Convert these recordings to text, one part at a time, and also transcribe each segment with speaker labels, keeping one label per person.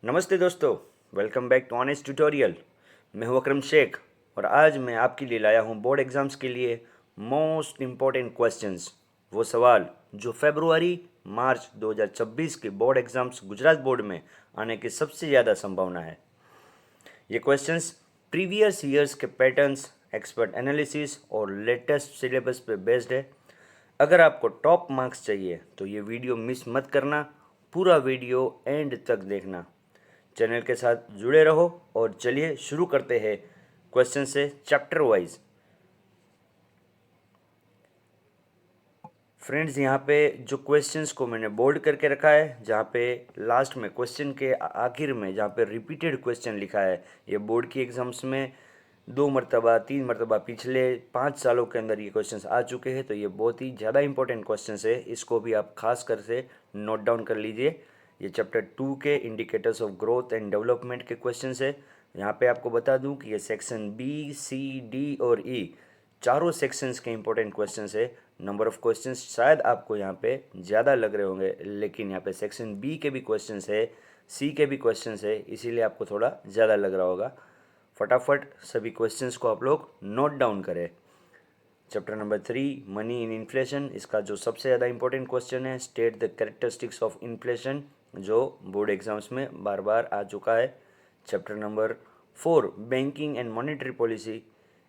Speaker 1: नमस्ते दोस्तों, welcome back to honest tutorial. मैं हूं अकरम शेख और आज मैं आपके लिए लाया हूं बोर्ड एग्ज़ाम्स के लिए मोस्ट इम्पॉर्टेंट क्वेश्चंस। वो सवाल जो फरवरी मार्च 2026 के बोर्ड एग्ज़ाम्स गुजरात बोर्ड में आने की सबसे ज़्यादा संभावना है। ये क्वेश्चंस प्रीवियस ईयर्स के पैटर्न्स, एक्सपर्ट एनालिसिस और लेटेस्ट सिलेबस पे बेस्ड है। अगर आपको टॉप मार्क्स चाहिए तो ये वीडियो मिस मत करना, पूरा वीडियो एंड तक देखना। चैनल के साथ जुड़े रहो और चलिए शुरू करते हैं क्वेश्चन से चैप्टर वाइज। फ्रेंड्स, यहाँ पे जो क्वेश्चंस को मैंने बोल्ड करके रखा है, जहाँ पे लास्ट में क्वेश्चन के आखिर में जहाँ पे रिपीटेड क्वेश्चन लिखा है, ये बोर्ड की एग्जाम्स में 2 मरतबा 3 मरतबा पिछले 5 सालों के अंदर ये क्वेश्चंस आ चुके हैं। तो ये बहुत ही ज़्यादा इंपॉर्टेंट क्वेश्चंस है, इसको भी आप खास कर से नोट डाउन कर लीजिए। ये चैप्टर 2 के indicators of growth and development के क्वेश्चंस है। यहाँ पे आपको बता दूं कि ये सेक्शन बी, सी, डी और ई चारों सेक्शंस के इंपॉर्टेंट क्वेश्चंस है। नंबर ऑफ क्वेश्चंस शायद आपको यहाँ पे ज़्यादा लग रहे होंगे, लेकिन यहाँ पे सेक्शन बी के भी क्वेश्चंस है, सी के भी क्वेश्चंस है, इसीलिए आपको थोड़ा ज़्यादा लग रहा होगा। फटाफट सभी क्वेश्चंस को आप लोग नोट डाउन करें। Chapter number 3 money in inflation, इसका जो सबसे ज़्यादा इंपॉर्टेंट क्वेश्चन है, state the characteristics of inflation, जो बोर्ड एग्जाम्स में बार बार आ चुका है। Chapter number 4 banking and monetary policy,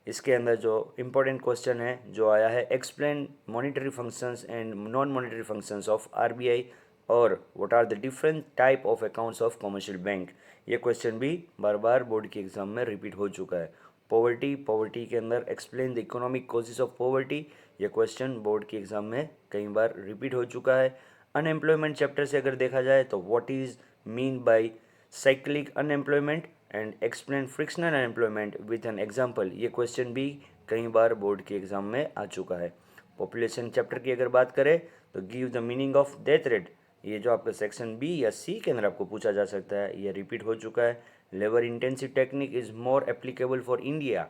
Speaker 1: इसके अंदर जो इम्पोर्टेंट क्वेश्चन है जो आया है, explain monetary functions and non monetary functions of RBI और what are the different type of accounts of commercial bank. ये क्वेश्चन भी बार बार बोर्ड के एग्जाम में रिपीट हो चुका है। पॉवर्टी के अंदर explain the economic causes of poverty, ये क्वेश्चन बोर्ड के एग्जाम में कई बार रिपीट हो चुका है। अनएम्प्लॉयमेंट चैप्टर से अगर देखा जाए तो what is mean by cyclic unemployment and explain frictional unemployment with an example, ये क्वेश्चन भी कई बार बोर्ड के एग्जाम में आ चुका है। पॉपुलेशन चैप्टर की अगर बात करें तो give the meaning of death rate, ये जो आपका सेक्शन बी या सी के अंदर आपको पूछा जा सकता है, ये रिपीट हो चुका है। Labour intensive technique is more applicable for India,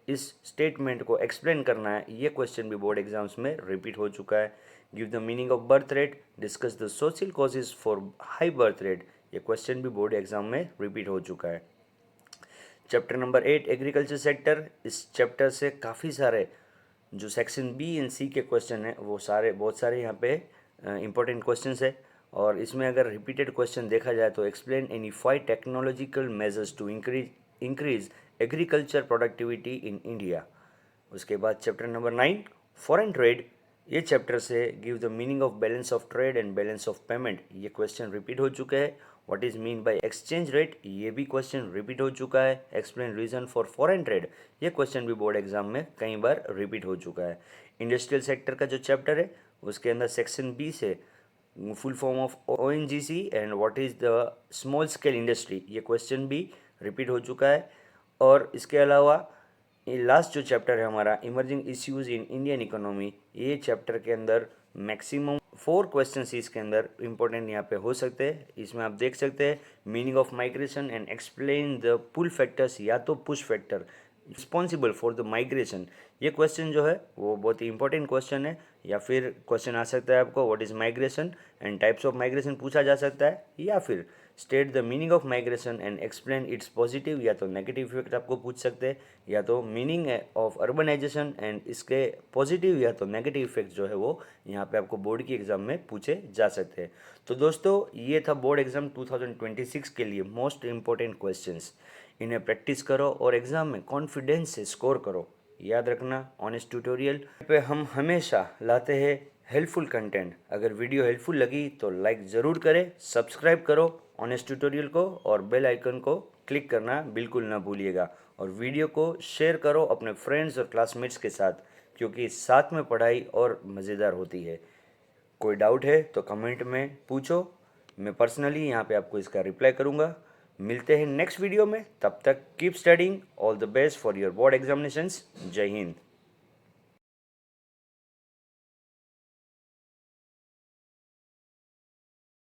Speaker 1: इस स्टेटमेंट को एक्सप्लेन करना है, ये क्वेश्चन भी बोर्ड एग्जाम्स में रिपीट हो चुका है। Give the meaning of birth rate, discuss the social causes for high birth rate, ये क्वेश्चन भी बोर्ड एग्जाम में रिपीट हो चुका है। चैप्टर नंबर 8 एग्रीकल्चर सेक्टर, इस चैप्टर से काफ़ी सारे जो सेक्शन बी एंड सी के क्वेश्चन हैं वो बहुत सारे यहाँ पे इंपॉर्टेंट क्वेश्चंस है। और इसमें अगर रिपीटेड क्वेश्चन देखा जाए तो explain any 5 technological measures to increase agriculture productivity in India. उसके बाद चैप्टर नंबर 9 फॉरेन ट्रेड, ये चैप्टर से give the meaning of balance of trade and balance of payment, ये क्वेश्चन रिपीट हो चुके हैं। What is mean by exchange rate, ये भी क्वेश्चन रिपीट हो चुका है। Explain reason for foreign trade, ये क्वेश्चन भी बोर्ड एग्जाम में कई बार रिपीट हो चुका है। इंडस्ट्रियल सेक्टर का जो चैप्टर है उसके अंदर सेक्शन बी से full form of ONGC and what is the small scale industry, ये क्वेश्चन भी रिपीट हो चुका है। और इसके अलावा ये लास्ट जो चैप्टर है हमारा emerging issues in Indian economy, ये चैप्टर के अंदर मैक्सिमम 4 क्वेश्चन इसके अंदर इंपॉर्टेंट यहाँ पे हो सकते हैं। इसमें आप देख सकते हैं meaning of migration and explain the pull factors या तो push factor responsible for the migration, ये क्वेश्चन जो है वो बहुत ही इंपॉर्टेंट क्वेश्चन है। या फिर क्वेश्चन आ सकता है आपको what is migration and types of migration पूछा जा सकता है, या फिर state the meaning of migration and explain it's positive या तो नेगेटिव इफेक्ट आपको पूछ सकते हैं, या तो मीनिंग ऑफ अर्बनाइजेशन एंड इसके पॉजिटिव या तो नेगेटिव इफेक्ट जो है वो यहाँ पे आपको बोर्ड की एग्जाम में पूछे जा सकते हैं। तो दोस्तों, ये था बोर्ड एग्जाम 2026 के लिए मोस्ट इंपॉर्टेंट क्वेश्चंस। इन्हें प्रैक्टिस करो और एग्जाम में कॉन्फिडेंस से स्कोर करो। याद रखना, ऑनेस्ट ट्यूटोरियल पे हम हमेशा लाते हैं हेल्पफुल कंटेंट। अगर वीडियो हेल्पफुल लगी तो लाइक ज़रूर करें, सब्सक्राइब करो ऑनेस्ट ट्यूटोरियल को और बेल आइकन को क्लिक करना बिल्कुल ना भूलिएगा। और वीडियो को शेयर करो अपने फ्रेंड्स और क्लासमेट्स के साथ, क्योंकि साथ में पढ़ाई और मज़ेदार होती है। कोई डाउट है तो कमेंट में पूछो, मैं पर्सनली यहाँ पे आपको इसका रिप्लाई करूँगा। मिलते हैं नेक्स्ट वीडियो में, तब तक keep studying, all the best for your board examinations. जय हिंद।